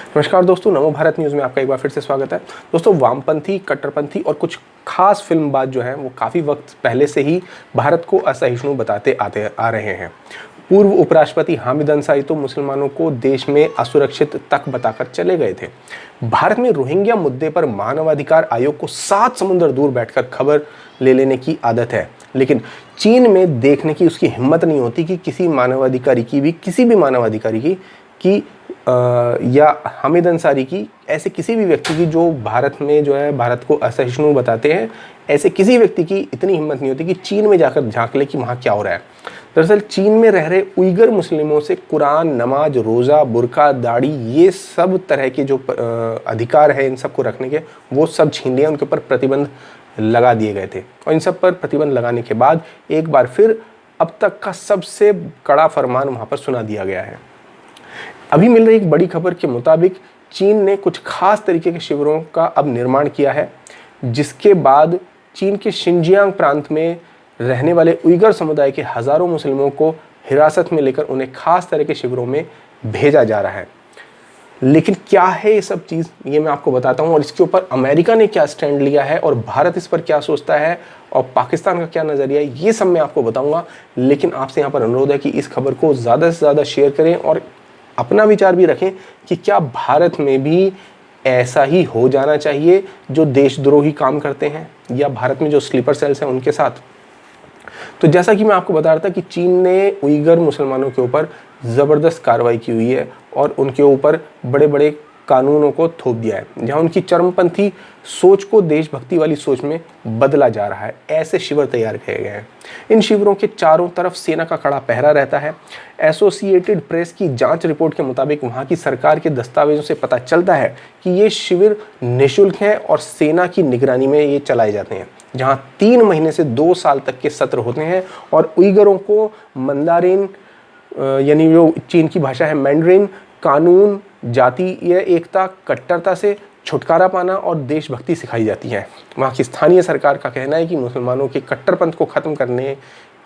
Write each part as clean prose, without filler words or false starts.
नमस्कार दोस्तों, नमो भारत न्यूज़ में आपका एक बार फिर से स्वागत है। दोस्तों, वामपंथी, कट्टरपंथी और कुछ खास फिल्मबाज जो हैं वो काफ़ी वक्त पहले से ही भारत को असहिष्णु बताते आते आ रहे हैं। पूर्व उपराष्ट्रपति हामिद अंसारी तो मुसलमानों को देश में असुरक्षित तक बताकर चले गए थे। भारत में रोहिंग्या मुद्दे पर मानवाधिकार आयोग को 7 समुद्र दूर बैठकर खबर ले लेने की आदत है, लेकिन चीन में देखने की उसकी हिम्मत नहीं होती कि किसी भी मानवाधिकारी की या हामिद अंसारी की, ऐसे किसी भी व्यक्ति की जो भारत में जो है भारत को असहिष्णु बताते हैं, ऐसे किसी व्यक्ति की इतनी हिम्मत नहीं होती कि चीन में जाकर झांक ले कि वहाँ क्या हो रहा है। दरअसल चीन में रह रहे उइगर मुस्लिमों से कुरान, नमाज, रोज़ा, बुर्का, दाढ़ी, ये सब तरह के जो अधिकार है इन सबको रखने के, वो सब छीन लिया, उनके ऊपर प्रतिबंध लगा दिए गए थे। और इन सब पर प्रतिबंध लगाने के बाद एक बार फिर अब तक का सबसे कड़ा फरमान वहाँ पर सुना दिया गया है। अभी मिल रही एक बड़ी खबर के मुताबिक चीन ने कुछ खास तरीके के शिविरों का अब निर्माण किया है, जिसके बाद चीन के शिनजियांग प्रांत में रहने वाले उइगर समुदाय के हजारों मुस्लिमों को हिरासत में लेकर उन्हें खास तरह के शिविरों में भेजा जा रहा है। लेकिन क्या है ये सब चीज़, ये मैं आपको बताता हूँ, और इसके ऊपर अमेरिका ने क्या स्टैंड लिया है और भारत इस पर क्या सोचता है और पाकिस्तान का क्या नज़रिया है, ये सब मैं आपको बताऊँगा। लेकिन आपसे यहाँ पर अनुरोध है कि इस खबर को ज़्यादा से ज़्यादा शेयर करें और अपना विचार भी रखें कि क्या भारत में भी ऐसा ही हो जाना चाहिए जो देशद्रोही काम करते हैं, या भारत में जो स्लीपर सेल्स हैं उनके साथ। तो जैसा कि मैं आपको बता रहा था कि चीन ने उइगर मुसलमानों के ऊपर ज़बरदस्त कार्रवाई की हुई है और उनके ऊपर बड़े बड़े कानूनों को थोप दिया है, जहां उनकी चरमपंथी सोच को देशभक्ति वाली सोच में बदला जा रहा है। ऐसे शिविर तैयार किए गए हैं। इन शिविरों के चारों तरफ सेना का कड़ा पहरा रहता है। एसोसिएटेड प्रेस की जांच रिपोर्ट के मुताबिक वहां की सरकार के दस्तावेजों से पता चलता है कि ये शिविर निःशुल्क हैं और सेना की निगरानी में ये चलाए जाते हैं, जहां 3 महीने से 2 साल तक के सत्र होते हैं और उइगरों को मंदारिन, यानी जो चीन की भाषा है मैंड्रिन, कानून, जातीय एकता, कट्टरता से छुटकारा पाना और देशभक्ति सिखाई जाती है। वहाँ की स्थानीय सरकार का कहना है कि मुसलमानों के कट्टरपंथ को ख़त्म करने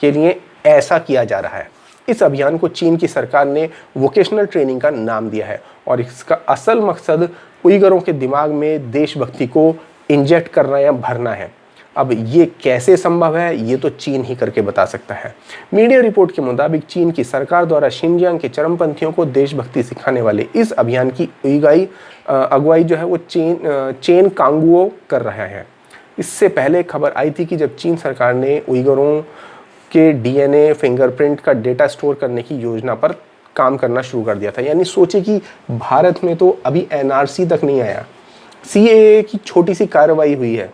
के लिए ऐसा किया जा रहा है। इस अभियान को चीन की सरकार ने वोकेशनल ट्रेनिंग का नाम दिया है और इसका असल मकसद उइगरों के दिमाग में देशभक्ति को इंजेक्ट करना या भरना है। अब ये कैसे संभव है, ये तो चीन ही करके बता सकता है। मीडिया रिपोर्ट के मुताबिक चीन की सरकार द्वारा शिनजियांग के चरमपंथियों को देशभक्ति सिखाने वाले इस अभियान की अगुवाई जो है वो चेन कांगुओ कर रहा है। इससे पहले खबर आई थी कि जब चीन सरकार ने उइगरों के डीएनए फिंगरप्रिंट का डेटा स्टोर करने की योजना पर काम करना शुरू कर दिया था। यानी सोचे कि भारत में तो अभी एनआरसी तक नहीं आया, सीएए की छोटी सी कार्रवाई हुई है,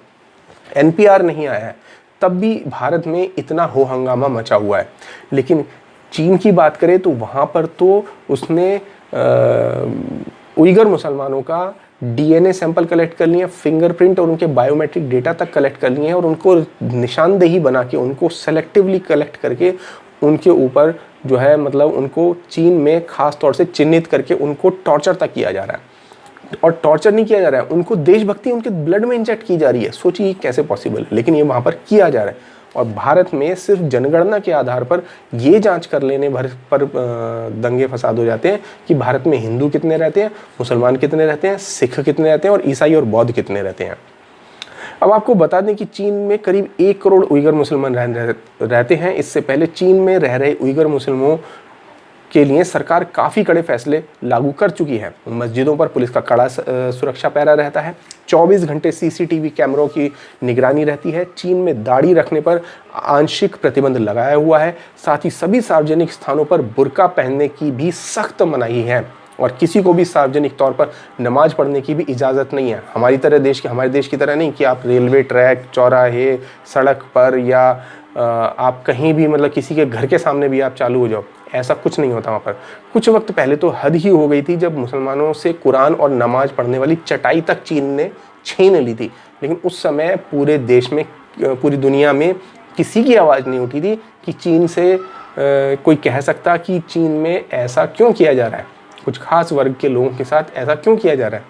एनपीआर नहीं आया है, तब भी भारत में इतना हो हंगामा मचा हुआ है। लेकिन चीन की बात करें तो वहाँ पर तो उसने उइगर मुसलमानों का डीएनए सैंपल कलेक्ट कर लिए, फिंगरप्रिंट और उनके बायोमेट्रिक डेटा तक कलेक्ट कर लिए हैं और उनको निशानदेही बना के, उनको सेलेक्टिवली कलेक्ट करके उनके ऊपर जो है मतलब उनको चीन में ख़ास तौर से चिन्हित करके उनको टॉर्चर तक किया जा रहा है। और टॉर्चर नहीं किया जा रहा है, उनको देशभक्ति उनके ब्लड में इंजेक्ट की जा रही है। सोचिए कैसे पॉसिबल है, लेकिन ये वहाँ पर किया जा रहा है। और भारत में सिर्फ जनगणना के आधार पर ये जांच कर लेने भर पर दंगे फसाद हो जाते हैं कि भारत में हिंदू कितने रहते हैं, मुसलमान कितने रहते हैं, सिख कितने रहते हैं और ईसाई और बौद्ध कितने रहते हैं। अब आपको बता दें कि चीन में करीब 1 करोड़ उइगर मुसलमान रहते हैं। इससे पहले चीन में रह रहे उइगर मुसलमानों के लिए सरकार काफ़ी कड़े फैसले लागू कर चुकी है। मस्जिदों पर पुलिस का कड़ा सुरक्षा पहरा रहता है, 24 घंटे सीसीटीवी कैमरों की निगरानी रहती है। चीन में दाढ़ी रखने पर आंशिक प्रतिबंध लगाया हुआ है। साथ ही सभी सार्वजनिक स्थानों पर बुर्का पहनने की भी सख्त मनाही है और किसी को भी सार्वजनिक तौर पर नमाज पढ़ने की भी इजाज़त नहीं है। हमारे देश की तरह नहीं कि आप रेलवे ट्रैक, चौराहे, सड़क पर या आप कहीं भी मतलब किसी के घर के सामने भी आप चालू हो जाओ, ऐसा कुछ नहीं होता वहाँ पर। कुछ वक्त पहले तो हद ही हो गई थी जब मुसलमानों से कुरान और नमाज पढ़ने वाली चटाई तक चीन ने छीन ली थी। लेकिन उस समय पूरे देश में, पूरी दुनिया में किसी की आवाज़ नहीं उठी थी कि चीन से कोई कह सकता कि चीन में ऐसा क्यों किया जा रहा है, कुछ खास वर्ग के लोगों के साथ ऐसा क्यों किया जा रहा है,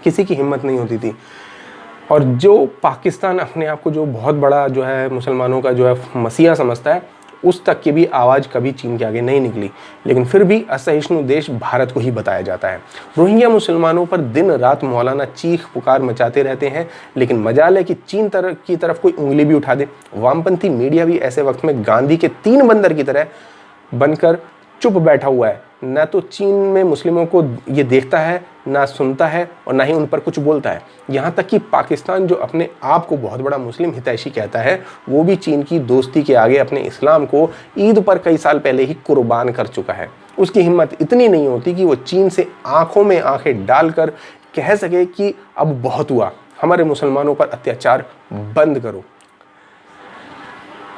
किसी की हिम्मत नहीं होती थी। और जो पाकिस्तान अपने आप को जो बहुत बड़ा जो है मुसलमानों का जो है मसीहा समझता है, उस तक की भी आवाज़ कभी चीन के आगे नहीं निकली। लेकिन फिर भी असहिष्णु देश भारत को ही बताया जाता है। रोहिंग्या मुसलमानों पर दिन रात मौलाना चीख पुकार मचाते रहते हैं, लेकिन मजाल है कि चीन की तरफ कोई उंगली भी उठा दे। वामपंथी मीडिया भी ऐसे वक्त में गांधी के 3 बंदर की तरह बनकर चुप बैठा हुआ है। ना तो चीन में मुस्लिमों को ये देखता है, ना सुनता है, और ना ही उन पर कुछ बोलता है। यहाँ तक कि पाकिस्तान, जो अपने आप को बहुत बड़ा मुस्लिम हितैषी कहता है, वो भी चीन की दोस्ती के आगे अपने इस्लाम को ईद पर कई साल पहले ही कुर्बान कर चुका है। उसकी हिम्मत इतनी नहीं होती कि वो चीन से आंखों में आंखें डालकर कह सके कि अब बहुत हुआ, हमारे मुसलमानों पर अत्याचार बंद करो।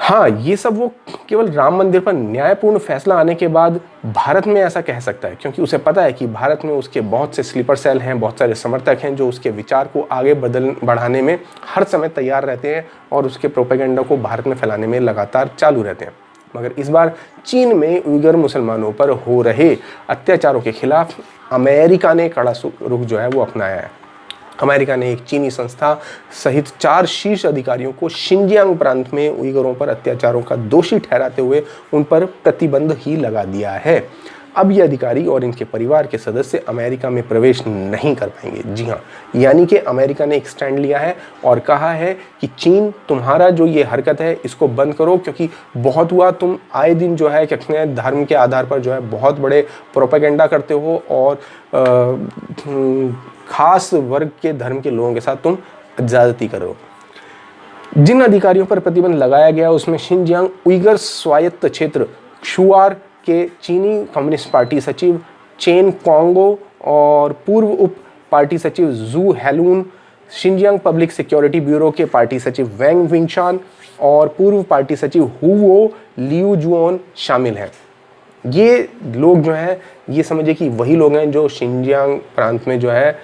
हाँ, ये सब वो केवल राम मंदिर पर न्यायपूर्ण फैसला आने के बाद भारत में ऐसा कह सकता है, क्योंकि उसे पता है कि भारत में उसके बहुत से स्लीपर सेल हैं, बहुत सारे समर्थक हैं जो उसके विचार को आगे बढ़ाने में हर समय तैयार रहते हैं और उसके प्रोपेगेंडा को भारत में फैलाने में लगातार चालू रहते हैं। मगर इस बार चीन में उइगर मुसलमानों पर हो रहे अत्याचारों के खिलाफ अमेरिका ने कड़ा रुख जो है वो अपनाया है। अमेरिका ने एक चीनी संस्था सहित 4 शीर्ष अधिकारियों को शिनजियांग प्रांत में उइगरों पर अत्याचारों का दोषी ठहराते हुए उन पर प्रतिबंध ही लगा दिया है। अब ये अधिकारी और इनके परिवार के सदस्य अमेरिका में प्रवेश नहीं कर पाएंगे। जी हाँ, यानी कि अमेरिका ने एक स्टैंड लिया है और कहा है कि चीन, तुम्हारा जो ये हरकत है इसको बंद करो, क्योंकि बहुत हुआ, तुम आए दिन जो है कहते हैं धर्म के आधार पर जो है बहुत बड़े प्रोपेगेंडा करते हो और खास वर्ग के धर्म के लोगों के साथ तुम ज्यादती करो। जिन अधिकारियों पर प्रतिबंध लगाया गया उसमें शिनजियांग उइगर स्वायत्त क्षेत्र क्षुआर के चीनी कम्युनिस्ट पार्टी सचिव चेन क्वांगो और पूर्व उप पार्टी सचिव जू हेलून, शिनजियांग पब्लिक सिक्योरिटी ब्यूरो के पार्टी सचिव वैंग विंगशान और पूर्व पार्टी सचिव हुवो लियूजुओन शामिल हैं। ये लोग जो हैं, ये समझिए कि वही लोग हैं जो शिनजियांग प्रांत में जो है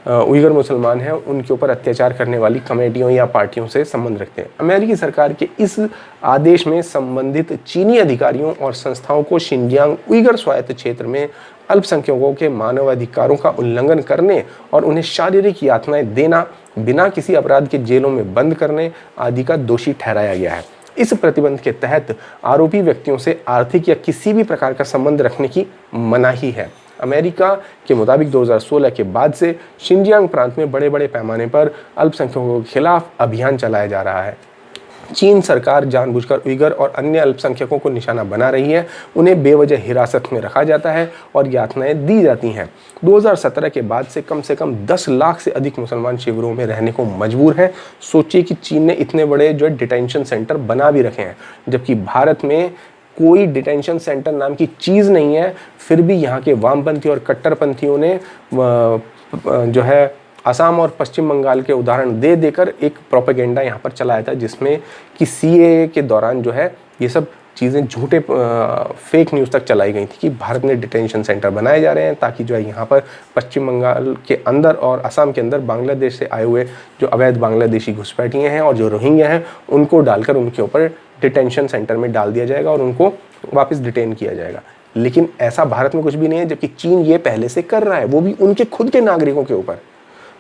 उइगर मुसलमान हैं उनके ऊपर अत्याचार करने वाली कमेटियों या पार्टियों से संबंध रखते हैं। अमेरिकी सरकार के इस आदेश में संबंधित चीनी अधिकारियों और संस्थाओं को शिनजियांग उइगर स्वायत्त क्षेत्र में अल्पसंख्यकों के मानवाधिकारों का उल्लंघन करने और उन्हें शारीरिक यातनाएं देना, बिना किसी अपराध के जेलों में बंद करने आदि का दोषी ठहराया गया है। इस प्रतिबंध के तहत आरोपी व्यक्तियों से आर्थिक या किसी भी प्रकार का संबंध रखने की मनाही है। अमेरिका के मुताबिक 2016 के बाद से शिनजियांग प्रांत में बड़े बड़े पैमाने पर अल्पसंख्यकों के खिलाफ अभियान चलाया जा रहा है। चीन सरकार जानबूझकर उइगर और अन्य अल्पसंख्यकों को निशाना बना रही है। उन्हें बेवजह हिरासत में रखा जाता है और यातनाएं दी जाती हैं। 2017 के बाद से कम 10 लाख से अधिक मुसलमान शिविरों में रहने को मजबूर हैं। सोचिए कि चीन ने इतने बड़े जो डिटेंशन सेंटर बना भी रखे हैं, जबकि भारत में कोई डिटेंशन सेंटर नाम की चीज़ नहीं है। फिर भी यहाँ के वामपंथी और कट्टरपंथियों ने जो है असम और पश्चिम बंगाल के उदाहरण दे देकर एक प्रोपेगेंडा यहाँ पर चलाया था, जिसमें कि सीएए के दौरान जो है ये सब चीज़ें झूठे फेक न्यूज़ तक चलाई गई थी कि भारत में डिटेंशन सेंटर बनाए जा रहे हैं ताकि जो है यहाँ पर पश्चिम बंगाल के अंदर और असम के अंदर बांग्लादेश से आए हुए जो अवैध बांग्लादेशी घुसपैठिए हैं और जो रोहिंग्या हैं उनको डालकर उनके ऊपर डिटेंशन सेंटर में डाल दिया जाएगा और उनको वापस डिटेन किया जाएगा। लेकिन ऐसा भारत में कुछ भी नहीं है, जबकि चीन ये पहले से कर रहा है, वो भी उनके खुद के नागरिकों के ऊपर।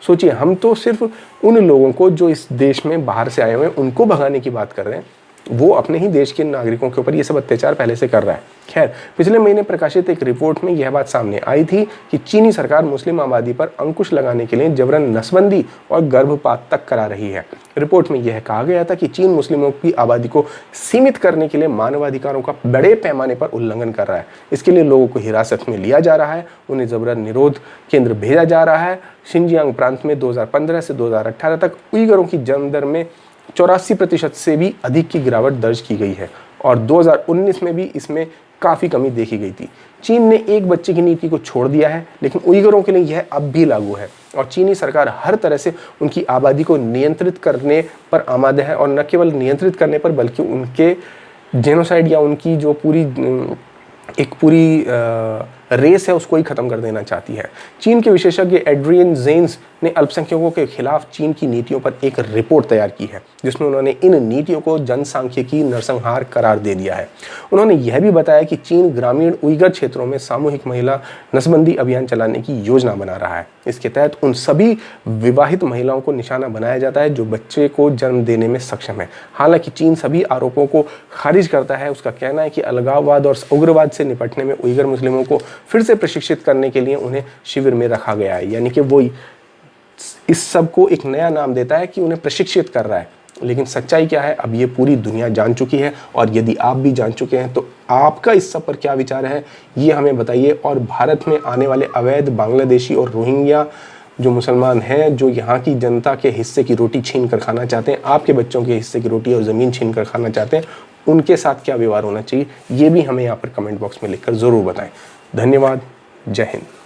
सोचिए, हम तो सिर्फ उन लोगों को जो इस देश में बाहर से आए हुए हैं उनको भगाने की बात कर रहे हैं, वो अपने ही देश के नागरिकों के ऊपर ये सब अत्याचार पहले से कर रहा है। खैर, पिछले महीने प्रकाशित एक रिपोर्ट में यह बात सामने आई थी कि चीनी सरकार मुस्लिम आबादी पर अंकुश लगाने के लिए जबरन नसबंदी और गर्भपात तक करा रही है। रिपोर्ट में यह कहा गया था कि चीन मुस्लिमों की आबादी को सीमित करने के लिए मानवाधिकारों का बड़े पैमाने पर उल्लंघन कर रहा है। इसके लिए लोगों को हिरासत में लिया जा रहा है, उन्हें जबरन निरोध केंद्र भेजा जा रहा है। शिनजियांग प्रांत में 2015 से 2018 तक उइगरों की जन्म दर में 84% से भी अधिक की गिरावट दर्ज की गई है और 2019 में भी इसमें काफ़ी कमी देखी गई थी। चीन ने एक बच्चे की नीति को छोड़ दिया है, लेकिन उइगरों के लिए यह अब भी लागू है और चीनी सरकार हर तरह से उनकी आबादी को नियंत्रित करने पर आमादे है और न केवल नियंत्रित करने पर बल्कि उनके जेनोसाइड या उनकी जो पूरी रेस है उसको ही खत्म कर देना चाहती है। चीन के विशेषज्ञ एड्रियन जेन्स ने अल्पसंख्यकों के खिलाफ चीन की नीतियों पर एक रिपोर्ट तैयार की है, जिसमें उन्होंने इन नीतियों को जनसांख्यिकी नरसंहार करार दे दिया है। उन्होंने यह भी बताया कि चीन ग्रामीण उइगर क्षेत्रों में सामूहिक महिला नसबंदी अभियान चलाने की योजना बना रहा है। इसके तहत उन सभी विवाहित महिलाओं को निशाना बनाया जाता है जो बच्चे को जन्म देने में सक्षम है। हालांकि चीन सभी आरोपों को खारिज करता है। उसका कहना है कि अलगाववाद और उग्रवाद से निपटने में उइगर मुस्लिमों को फिर से प्रशिक्षित करने के लिए उन्हें शिविर में रखा गया है, यानी कि वो इस सब को एक नया नाम देता है कि उन्हें प्रशिक्षित कर रहा है। लेकिन सच्चाई क्या है, अब ये पूरी दुनिया जान चुकी है। और यदि आप भी जान चुके हैं तो आपका इस सब पर क्या विचार है, ये हमें बताइए। और भारत में आने वाले अवैध बांग्लादेशी और रोहिंग्या जो मुसलमान हैं, जो यहाँ की जनता के हिस्से की रोटी छीन कर खाना चाहते हैं, आपके बच्चों के हिस्से की रोटी और ज़मीन छीन कर खाना चाहते हैं, उनके साथ क्या व्यवहार होना चाहिए, ये भी हमें यहाँ पर कमेंट बॉक्स में लिखकर ज़रूर बताएं। धन्यवाद। जय हिंद।